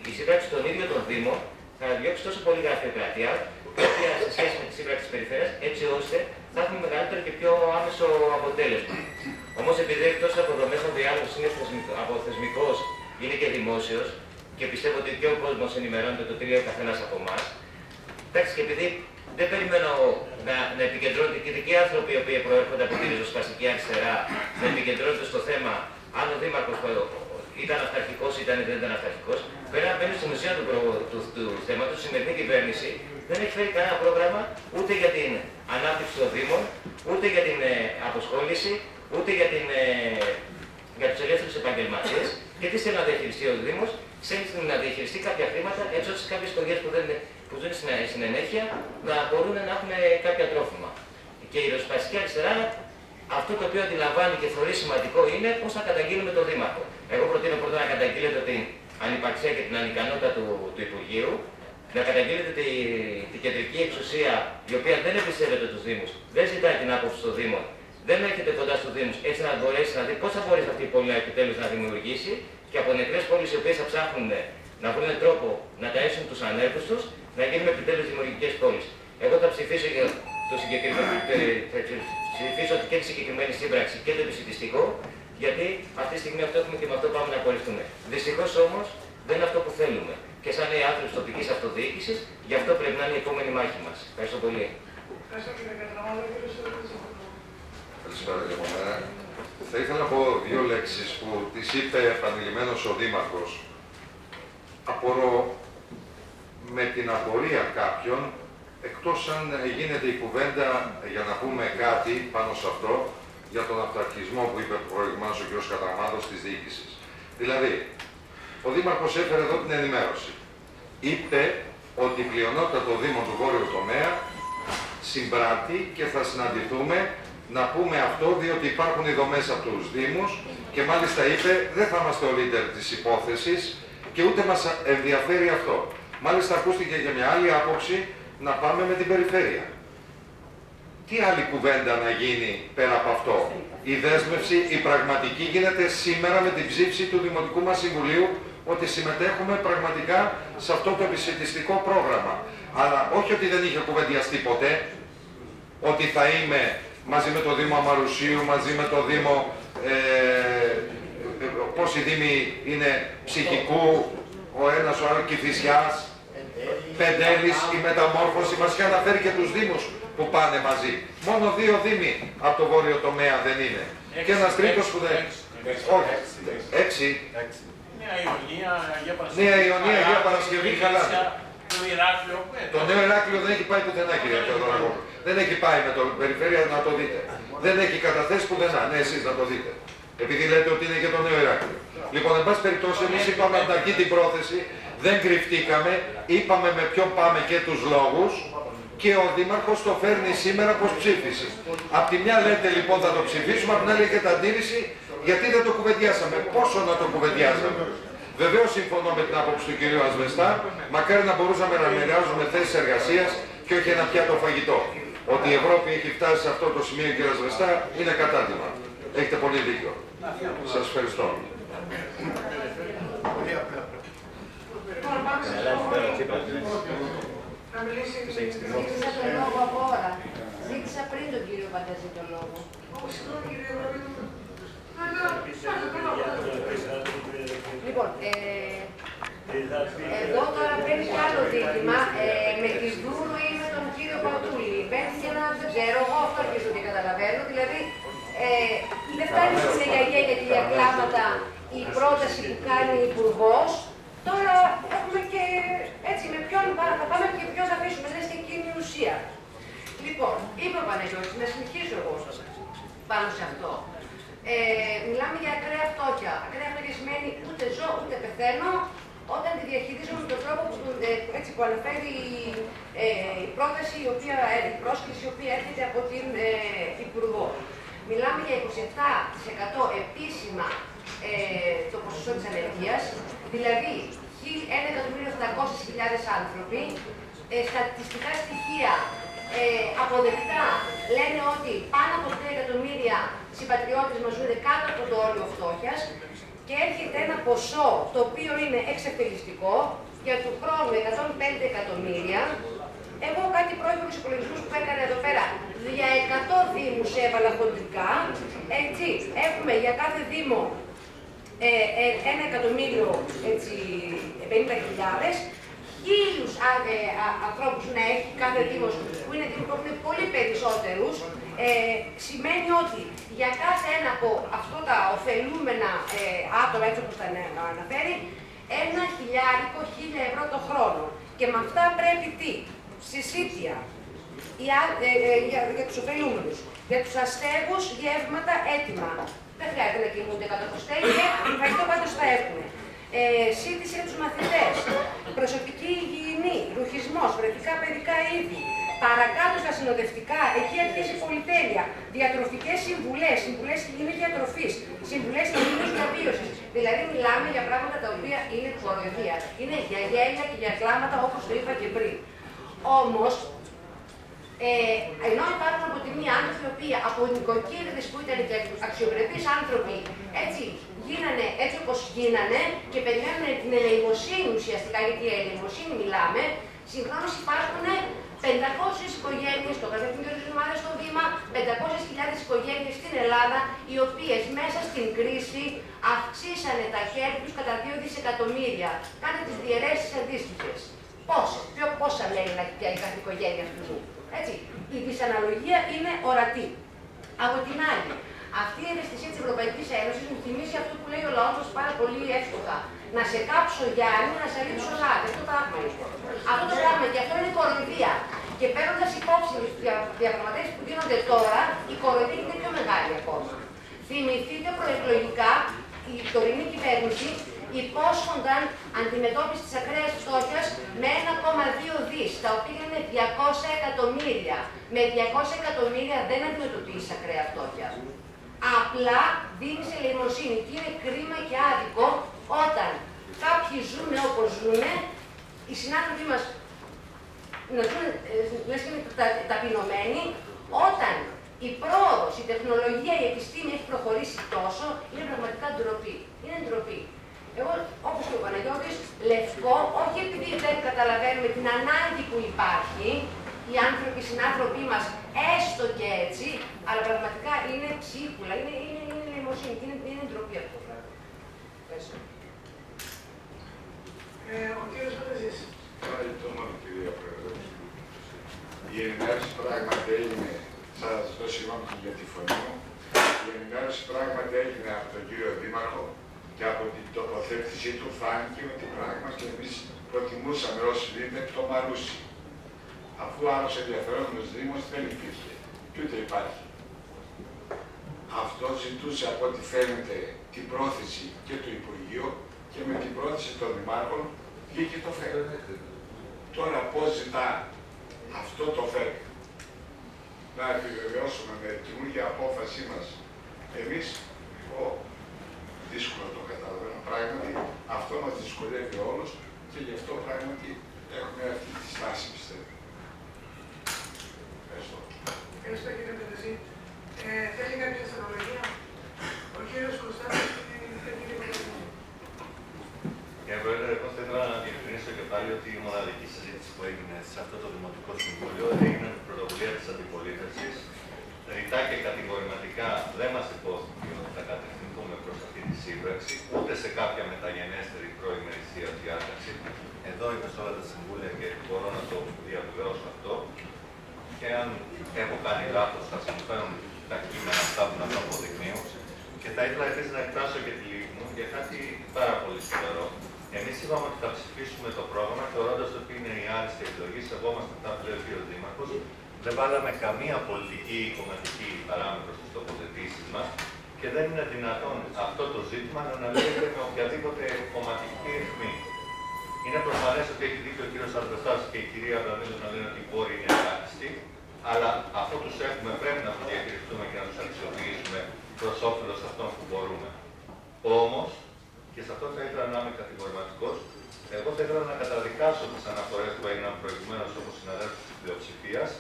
η σύμπραξη των ίδιων των Δήμων θα διώξει τόσο πολύ γραφειοκρατία, σε σχέση με τη σύμπραξη της περιφέρειας, έτσι ώστε θα έχουμε μεγαλύτερο και πιο άμεσο αποτέλεσμα. Όμως, επειδή εκτός από δομές ο διάλογος είναι αποθεσμικός, είναι και δημόσιος, και πιστεύω ότι και ο κόσμος ενημερώνεται το τι λέει ο καθένας από εμάς, εντάξει, και επειδή δεν περιμένω να επικεντρώνονται και δικοί άνθρωποι οι οποίοι προέρχονται από τη ριζοσπαστική αριστερά, να επικεντρώνονται στο θέμα αν ο Δήμαρχος ήταν αυταρχικός ή δεν ήταν αυταρχικός. Πέρα να μπαίνει στην ουσία του θέματος, η σημερινή κυβέρνηση δεν έχει φέρει κανένα πρόγραμμα ούτε για την ανάπτυξη των Δήμων, ούτε για την αποσχόληση, ούτε για τους ελεύθερους επαγγελματίες. Και τι θέλει να διαχειριστεί ο Δήμος, θέλει να διαχειριστεί κάποια χρήματα έτσι ώστε κάποιες οικογένειες που ζουν στην ενέχεια να μπορούν να έχουν κάποια τρόφιμα. Και η ριζοσπαστική αριστερά αυτό το οποίο αντιλαμβάνει και θεωρεί σημαντικό είναι πώς θα καταγγείλουμε τον Δήμαρχο. Εγώ προτείνω πρώτα να καταγγείλετε την ανυπαρξία και την ανικανότητα του Υπουργείου, να καταγγείλετε την κεντρική εξουσία η οποία δεν εμπιστεύεται τους Δήμους, δεν ζητάει την άποψη των Δήμων, δεν έρχεται κοντά στους Δήμους έτσι να μπορέσει να δει πώς θα μπορέσει αυτή η πόλη επιτέλους να δημιουργήσει και από νεκρές πόλεις οι οποίες θα ψάχνουν να βρουν τρόπο να ταΐσουν τους ανέργους τους, να γίνουν επιτέλους δημιουργικές πόλεις. Εγώ θα ψηφίσω για το συγκεκριμένο, θα ψηφίσω και τη συγκεκριμένη σύμπραξη και το επισιτιστικό, γιατί αυτή τη στιγμή αυτό έχουμε και με αυτό πάμε να πορευτούμε. Δυστυχώς όμως δεν είναι αυτό που θέλουμε. Και σαν οι άνθρωποι της τοπικής αυτοδιοίκησης, γι' αυτό πρέπει να είναι η επόμενη μάχη μας. Ευχαριστώ πολύ. Καλησπέρα και από μένα. Θα ήθελα να πω δύο λέξεις που τις είπε επανειλημμένος ο Δήμαρχος. Απορώ με την απορία κάποιων, εκτός αν γίνεται η κουβέντα για να πούμε κάτι πάνω σε αυτό, για τον αυταρχισμό που είπε προηγουμένως ο κ. Καταμάτος της διοίκησης. Δηλαδή, ο Δήμαρχος έφερε εδώ την ενημέρωση. Είπε ότι η πλειονότητα των Δήμων του Βόρειου τομέα συμπράττει και θα συναντηθούμε να πούμε αυτό, διότι υπάρχουν οι δομές από τους Δήμους και μάλιστα είπε δεν θα είμαστε ο leader της υπόθεσης και ούτε μας ενδιαφέρει αυτό. Μάλιστα ακούστηκε και μια άλλη άποψη να πάμε με την περιφέρεια. Τι άλλη κουβέντα να γίνει πέρα από αυτό? Η δέσμευση, η πραγματική γίνεται σήμερα με την ψήφιση του Δημοτικού μας Συμβουλίου ότι συμμετέχουμε πραγματικά σε αυτό το επισιτιστικό πρόγραμμα. Αλλά όχι ότι δεν είχε κουβεντιαστεί ποτέ, ότι θα είμαι μαζί με το Δήμο Αμαρουσίου, μαζί με το Δήμο, πώς οι Δήμοι είναι ψυχικού, ο ένας ο άλλος Κηφισιάς, Πεντέλης, η μεταμόρφωση, μας είχε αναφέρει και τους Δήμους που πάνε μαζί. Μόνο 2 Δήμοι από το βόρειο τομέα δεν είναι. Και ένας τρίτος που δεν... Όχι, 6. Νέα Ιωνία, Αγία Παρασκευή, Χαλάνη. Το Νέο Ηράκλειο δεν έχει πάει πουθενά, κύριε Θεοδωράκο. Δεν έχει πάει με το περιφέρεια, να το δείτε. Δεν έχει καταθέσει πουθενά. Ναι, εσείς να το δείτε. Επειδή λέτε ότι είναι και το Νέο Ηράκλειο. Λοιπόν, εν πάση περιπτώσει, εμείς είπαμε από την αρχή την πρόθεση, δεν κρυφτήκαμε, είπαμε με ποιον πάμε και τους λόγους και ο Δήμαρχος το φέρνει σήμερα πως ψήφισε. Απ' τη μια λέτε λοιπόν θα το ψηφίσουμε, απ' την άλλη έχετε αντίρρηση γιατί δεν το κουβεντιάσαμε. Πόσο να το κουβεντιάσαμε? Βεβαίως συμφωνώ με την άποψη του κυρίου Ασβεστά, μακάρι να μπορούσαμε να μοιράζουμε θέσεις εργασίας και όχι ένα πιάτο φαγητό. Ότι η Ευρώπη έχει φτάσει σε αυτό το σημείο, κύριε Ασβεστά, είναι κατάντημα. Έχετε πολύ δίκιο. Σας ευχαριστώ. Ζήτησα πριν τον κύριο Πανταζή τον λόγο. Λοιπόν, εδώ τώρα παίρνει κι άλλο δίλημμα με τη Δούρου ή με τον κύριο Πατούλη. Παίρνει και ένα, δεν ξέρω, εγώ αυτό αρχίζω και καταλαβαίνω. Δηλαδή, δεν φτάνει στην γιαγιά για τη διακλάματα η πρόταση που κάνει ο Υπουργός. Τώρα έχουμε και έτσι με ποιον θα πάμε και ποιον θα αφήσουμε, δεν είναι εκείνη η ουσία. Λοιπόν, είπε ο Παναγιώτης, να συνεχίσω εγώ πάνω σε αυτό. Μιλάμε για ακραία φτώχεια. Ακραία φτώχεια σημαίνει ούτε ζω ούτε πεθαίνω όταν τη διαχειρίζομαι με τον τρόπο που αναφέρει η πρόταση, η πρόσκληση η οποία έρχεται από την Υπουργό. Μιλάμε για 27% επίσημα το ποσοστό της ανεργίας, δηλαδή 1.700.000 άνθρωποι. Στατιστικά στοιχεία αποδεκτά λένε ότι πάνω από 3 εκατομμύρια συμπατριώτες μας ζουν κάτω από το όριο φτώχειας και έρχεται ένα ποσό το οποίο είναι εξευτελιστικό για του χρόνου 105 εκατομμύρια. Εγώ κάτι πρόχειρους υπολογισμούς που έκανα εδώ πέρα, για 100 δήμους έβαλα χοντρικά, έτσι, έχουμε για κάθε δήμο 1.050.000, 1.000 ανθρώπους να έχει κάθε δήμος, που είναι δήμοι που έχουν πολύ περισσότερους, σημαίνει ότι για κάθε ένα από αυτά τα ωφελούμενα άτομα, έτσι όπως τα αναφέρει, 1.000 ευρώ το χρόνο. Και με αυτά πρέπει τι? Συσίτια για τους ωφελούμενους, για τους αστέγους γεύματα έτοιμα. Δεν χρειάζεται να κινούνται κατά το στέλιο, φαγητό πάντως θα έχουν. Σύντηση για τους μαθητές, προσωπική υγιεινή, ρουχισμός, βρετικά παιδικά είδη. Παρακάτω στα συνοδευτικά, εκεί αρχίζει η πολυτέλεια. Διατροφικές συμβουλές, συμβουλές υγιεινής διατροφής, συμβουλές υγιεινής διαβίωσης. Δηλαδή, μιλάμε για πράγματα τα οποία είναι κοροϊδία. Είναι για γέλια και για κλάματα, όπως το είπα και πριν. Όμως, ενώ υπάρχουν από τη μία άνθρωποι οι οποίοι από νοικοκύριδες που ήταν και αξιοπρεπείς άνθρωποι, έτσι γίνανε έτσι όπως γίνανε και περιμένουν την ελεημοσύνη ουσιαστικά, γιατί η ελεημοσύνη μιλάμε, συγχρόνως υπάρχουν 500 οικογένειες, το κατευθύνει της ομάδας στο Δήμα, 500.000 οικογένειες στην Ελλάδα, οι οποίες μέσα στην κρίση αυξήσανε τα χέρια τους κατά 2 δισεκατομμύρια. Κάντε τις διαιρέσεις αντίστοιχες. Πόσα λέει να έχει πια η κάθε οικογένεια αυτού. Έτσι. Η δυσαναλογία είναι ορατή. Από την άλλη, αυτή η ευαισθησία της Ευρωπαϊκής Ένωσης μου θυμίζει αυτό που λέει ο λαός μας πάρα πολύ εύστοχα. Να σε κάψω Γιάννη, να σε ρίξω λάδι. Αυτό το πράγμα είναι. Αυτό το πράγμα και αυτό είναι κοροϊδία. Και παίρνοντας υπόψη τις διαπραγματεύσεις που γίνονται τώρα, η κοροϊδία είναι πιο μεγάλη ακόμα. Θυμηθείτε προεκλογικά η τωρινή κυβέρνηση υπόσχονταν αντιμετώπιση της ακραίας φτώχειας με 1,2 δις, τα οποία είναι 200 εκατομμύρια. Με 200 εκατομμύρια δεν αντιμετωπίζεις ακραία φτώχεια. Απλά δίνεις ελεημοσύνη και είναι κρίμα και άδικο όταν κάποιοι ζουν όπως ζουν, οι συνάδελφοί μας να ζουν, λες και είναι ταπεινωμένοι, όταν η πρόοδος, η τεχνολογία, η επιστήμη έχει προχωρήσει τόσο, είναι πραγματικά ντροπή. Είναι ντροπή. Εγώ, όπως και ο Παναγιώτης, λευκό, όχι επειδή δεν καταλαβαίνουμε την ανάγκη που υπάρχει, οι άνθρωποι, οι συνάνθρωποι μας, έστω και έτσι, αλλά πραγματικά είναι ψίχουλα, είναι νοημοσύνη, είναι ντροπή αυτό το πράγμα. Ευχαριστώ. Ο κύριος Φανταζής. Ευχαριστώ μόνο, κυρία Πρόεδρε. Η ενημέρωση πράγματι έγινε, σας ζητώ συγγνώμη για τη φωνή μου, η ενημέρωση πράγματι έγινε από τον κύριο Δήμαρχο και από την τοποθέτησή του φάνηκε ότι πράγματι εμείς προτιμούσαμε όσοι δείτε το Μαρούσι. Αφού άλλος ενδιαφερόμενος Δήμος δεν υπήρχε και ούτε υπάρχει. Αυτό ζητούσε από ό,τι φαίνεται την πρόθεση και του Υπουργείου και με την πρόθεση των Δημάρχων βγήκε το ΦΕΚ. Τώρα πώς ζητά αυτό το ΦΕΚ να επιβεβαιώσουμε με την καινούργια απόφασή μας εμείς, δύσκολο το καταλαβαίνω πράγματι, αυτό μας δυσκολεύει όλους και γι' αυτό πράγματι έχουμε αυτή τη στάση, πιστεύω. Ευχαριστώ. Ευχαριστώ κύριε Φανταζή. Θέλει κάποια δευτερολογία. Ο κύριος Κωνσταντίνος και κύριε Φανταζή. Κύριε Πρόεδρε, εγώ θα ήθελα να διευκρινίσω και πάλι ότι η μοναδική συζήτηση που έγινε σε αυτό το Δημοτικό Συμβούλιο έγινε με πρωτοβουλία της αντιπολίτευσης. Ρητά και κατηγορηματικά δεν μας υπόθηκε ότι θα κατευθυνθούμε προς αυτή τη σύμπραξη, ούτε σε κάποια μεταγενέστερη προημερησία διάταξη. Εδώ είμαι σε όλα τα συμβούλια και μπορώ να το διαβεβαιώσω αυτό. Και αν έχω κάνει λάθος, θα συμφέρουν τα κείμενα αυτά που να το αποδεικνύουν. Και θα ήθελα επίσης να εκφράσω και τη λύπη μου για κάτι πάρα πολύ σοβαρό. Εμείς είπαμε ότι θα ψηφίσουμε το πρόγραμμα, θεωρώντας ότι είναι η άριστη επιλογή, σεβόμαστε αυτά που λέει ο κ. Δήμαρχος. Δεν βάλαμε καμία πολιτική ή κομματική παράμετρο στις τοποθετήσεις μας και δεν είναι δυνατόν αυτό το ζήτημα να αναλύεται με οποιαδήποτε κομματική αιχμή. Είναι προφανές ότι έχει δίκιο ο κ. Αλβεφτάς και η κυρία Αβραμίδου να λένε ότι οι πόροι είναι ελάχιστοι, αλλά αφού τους έχουμε πρέπει να τους διαχειριστούμε και να τους αξιοποιήσουμε προς όφελος αυτών που μπορούμε. Όμως, και σε αυτό θα ήθελα να είμαι κατηγορηματικός, εγώ θα ήθελα να καταδικάσω τις αναφορές που έγιναν προηγουμένως από συναδέλφους της πλειοψηφίας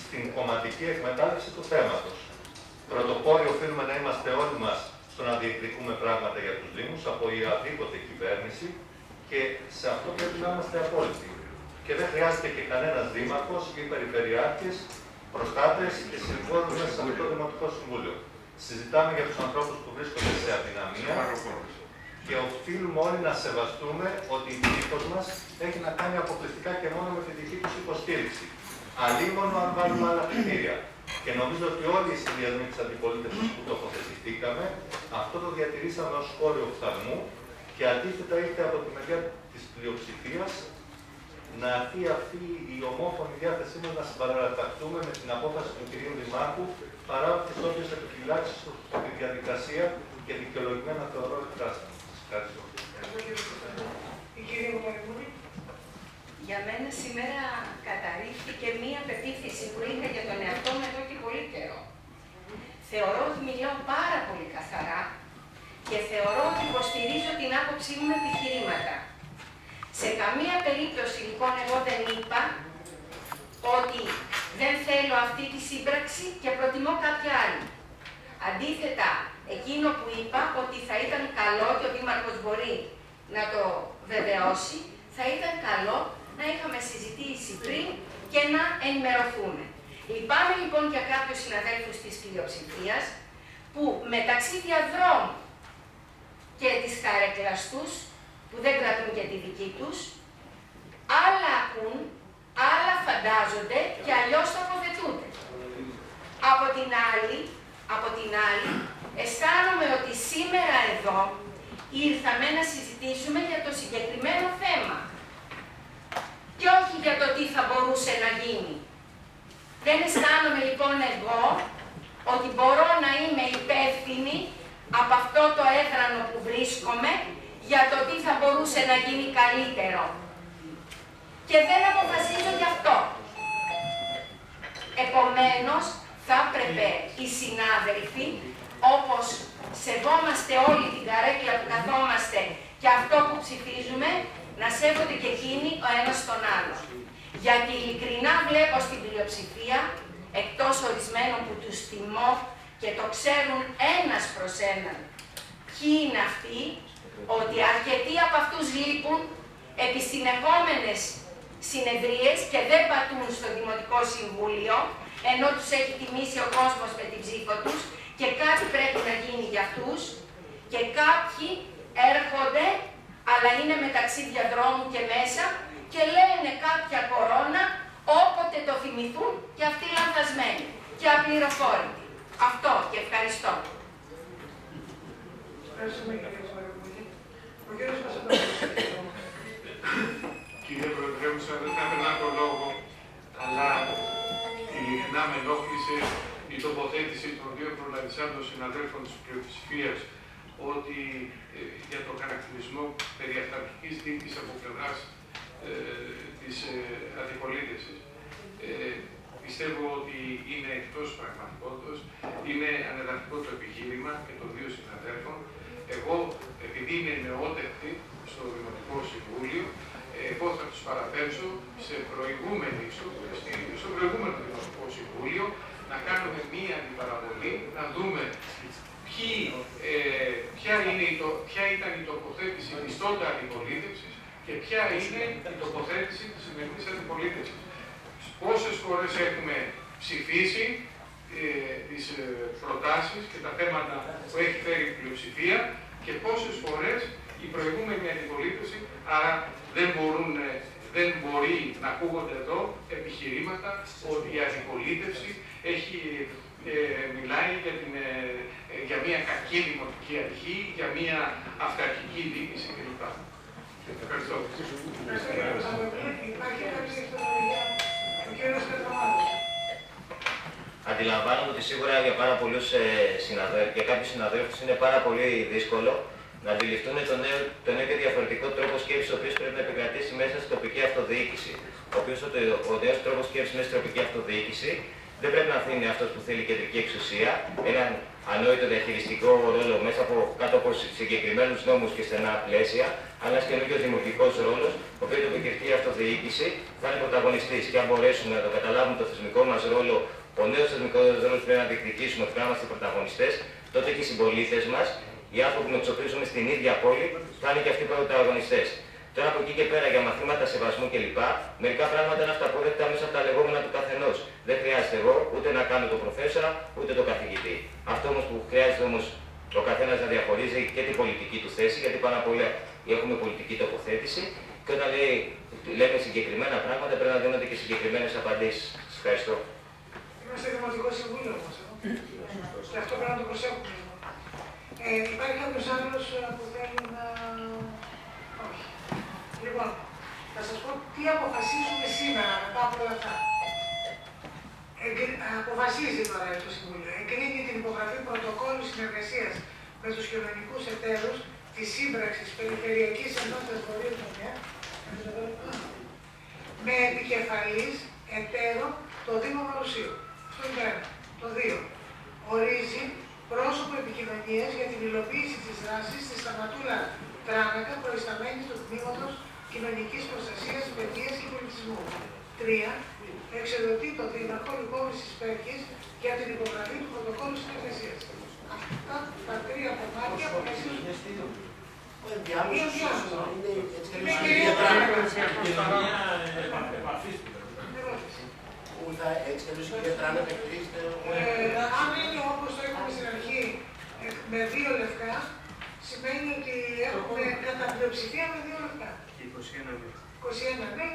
στην κομματική εκμετάλλευση του θέματος. Πρωτοπόροι οφείλουμε να είμαστε όλοι μας στο να διεκδικούμε πράγματα για τους Δήμους από οποιαδήποτε κυβέρνηση και σε αυτό πρέπει να είμαστε απόλυτοι. Και δεν χρειάζεται και κανένας δήμαρχος ή περιφερειάρχης, προστάτες και συμβόλους μέσα σε αυτό το Δημοτικό Συμβούλιο. Συζητάμε για τους ανθρώπους που βρίσκονται σε αδυναμία και οφείλουμε όλοι να σεβαστούμε ότι η ψήφος μας έχει να κάνει αποκλειστικά και μόνο με τη δική τους υποστήριξη. Αλλήμον αν βάλουμε άλλα κριτήρια. Και νομίζω ότι όλοι οι συνδυασμοί της αντιπολίτευσης που τοποθετηθήκαμε, αυτό το διατηρήσαμε ως όριο φθαρμού και αντίθετα ήρθε από τη μεριά της πλειοψηφίας να έρθει αυτή η ομόφωνη διάθεσή μας να συμπαραταχθούμε με την απόφαση του κ. Δημάρχου παρά τις όποιες επιφυλάξεις στη διαδικασία και δικαιολογημένα θεωρώ εκφράστηκαν. Ευχαριστώ. Για μένα σήμερα καταρρίφθηκε μία πεποίθηση που είχα για τον εαυτό μου εδώ και πολύ καιρό. Θεωρώ ότι μιλάω πάρα πολύ καθαρά και θεωρώ ότι υποστηρίζω την άποψή μου με επιχειρήματα. Σε καμία περίπτωση λοιπόν εγώ δεν είπα ότι δεν θέλω αυτή τη σύμπραξη και προτιμώ κάποια άλλη. Αντίθετα, εκείνο που είπα ότι θα ήταν καλό και ο Δήμαρχος μπορεί να το βεβαιώσει, θα ήταν καλό να είχαμε συζητήσει πριν και να ενημερωθούμε. Λυπάμαι λοιπόν για κάποιους συναδέλφους της πλειοψηφίας που μεταξύ διαδρόμου και της καρέκλας τους, που δεν κρατούν και τη δική τους, άλλα ακούν, άλλα φαντάζονται και αλλιώς τοποθετούνται. Από την άλλη, αισθάνομαι ότι σήμερα εδώ ήρθαμε να συζητήσουμε για το συγκεκριμένο θέμα και όχι για το τι θα μπορούσε να γίνει. Δεν αισθάνομαι λοιπόν εγώ ότι μπορώ να είμαι υπεύθυνη από αυτό το έδρανο που βρίσκομαι για το τι θα μπορούσε να γίνει καλύτερο. Και δεν αποφασίζω γι' αυτό. Επομένως, θα έπρεπε οι συνάδελφοι, όπως σεβόμαστε όλοι την καρέκλα που καθόμαστε και αυτό που ψηφίζουμε, να σέβονται και εκείνοι ο ένας τον άλλο. Γιατί ειλικρινά βλέπω στην πλειοψηφία, εκτός ορισμένων που τους τιμώ και το ξέρουν ένας προς έναν ποιοι είναι αυτοί, ότι αρκετοί από αυτούς λείπουν επί συνεχόμενες συνεδρίες και δεν πατούν στο Δημοτικό Συμβούλιο, ενώ τους έχει τιμήσει ο κόσμος με την ψήφο τους και κάτι πρέπει να γίνει για αυτούς και κάποιοι έρχονται, αλλά είναι μεταξύ διαδρόμου και μέσα και λένε κάποια κορώνα όποτε το θυμηθούν και αυτοί λανθασμένοι και απληροφόρητοι. Αυτό και ευχαριστώ. Ευχαριστούμε κύριε Σαρακουμική. Ο κύριος Κωνσταντίνος. Κύριε Προεδρεύουσα, δεν θα έπαιρνα το λόγο, αλλά ειλικρινά με ενόχλησε η τοποθέτηση των δύο προλαλισσάντων συναδέλφων της πλειοψηφίας ότι για το χαρακτηρισμό περί αυταρχικής δίκης από πλευράς της αντιπολίτευσης. Πιστεύω ότι είναι εκτός πραγματικότητας, είναι ανεδαφικό το επιχείρημα και των δύο συναδέλφων. Εγώ, επειδή είμαι νεότευτη στο Δημοτικό Συμβούλιο, εγώ θα τους παραπέμψω στο προηγούμενο Δημοτικό Συμβούλιο να κάνουμε μία αντιπαραβολή, να δούμε ποια ήταν η τοποθέτηση της τότε αντιπολίτευσης και ποια είναι η τοποθέτηση της σημερινής αντιπολίτευσης. Πόσες φορές έχουμε ψηφίσει τις προτάσεις και τα θέματα που έχει φέρει η πλειοψηφία και πόσες φορές η προηγούμενη αντιπολίτευση, άρα δεν μπορεί να ακούγονται εδώ επιχειρήματα ότι η αντιπολίτευση μιλάει για μια κακή δημοτική αρχή, για μια αυταρχική διοίκηση κλπ. Ευχαριστώ. Αντιλαμβάνομαι ότι σίγουρα για πάρα πολλούς συναδέλφους και κάποιους συναδέλφους είναι πάρα πολύ δύσκολο να αντιληφθούν τον νέο και διαφορετικό τρόπο σκέψης ο οποίος πρέπει να επικρατήσει μέσα στην τοπική αυτοδιοίκηση. Ο νέος τρόπος σκέψης μέσα στην τοπική αυτοδιοίκηση δεν πρέπει να αφήνει αυτός που θέλει κεντρική εξουσία, έναν ανόητο διαχειριστικό ρόλο μέσα κάτω από συγκεκριμένους νόμους και στενά πλαίσια, αλλά ένας καινούργιος δημιουργικός ρόλος, ο οποίος η τοπική αυτοδιοίκηση θα είναι πρωταγωνιστής. Και αν μπορέσουμε να το καταλάβουμε το θεσμικό μας ρόλο, ο νέος θεσμικός ρόλος πρέπει να διεκδικήσουμε, πρέπει να είμαστε πρωταγωνιστές, τότε και οι συμπολίτες μας, οι άνθρωποι με τους οποίους ζούμε στην ίδια πόλη, θα είναι και αυτοί οι πρωταγωνιστές. Τώρα από εκεί και πέρα για μαθήματα σεβασμού κλπ. Μερικά πράγματα είναι αυταποδέκτα μέσα από τα λεγόμενα του καθενός. Δεν χρειάζεται εγώ ούτε να κάνω το προφέσορα ούτε το καθηγητή. Αυτό όμως που χρειάζεται όμως ο καθένας να διαχωρίζει και την πολιτική του θέση, γιατί πάνω απ' όλα έχουμε πολιτική τοποθέτηση και όταν λέμε συγκεκριμένα πράγματα πρέπει να δίνονται και συγκεκριμένες απαντήσεις. Σας ευχαριστώ. Είμαστε Δημοτικό Συμβούλιο όμως, και αυτό πρέπει να το προσέχουμε. Υπάρχει κάποιος άλλος που θέλει να... Όχι. Λοιπόν, θα σας πω τι αποφασίζουμε σήμερα μετά από όλα αυτά. Αποφασίζει τώρα το Συμβούλιο. Εγκρίνει την υπογραφή πρωτοκόλλου συνεργασίας με τους κοινωνικούς εταίρους της σύμπραξης Περιφερειακής Ενότητας Βορείου Τομέα με επικεφαλής εταίρο το Δήμο Μαρουσίου. Αυτό είναι το ένα. Το 2. Ορίζει πρόσωπο επικοινωνίας για την υλοποίηση της δράσης της Σταματούλα Τράνακα, προϊσταμένης του Τμήματος Κοινωνικής Προστασίας, Παιδείας και Πολιτισμού. 3. Εξοδοτεί το Δήμαρχο Λυκόβρησης Πέρκης για την υπογραφή του πρωτοκόλλου συνεργασίας. Αυτά τα 3 κομμάτια αποφασίζουν. Είναι κυρία Τράνακα. Αν είναι όπως το έχουμε στην αρχή με 2 λευκά, σημαίνει ότι έχουμε κατά πλειοψηφία με 2 λευκά. 21 ναι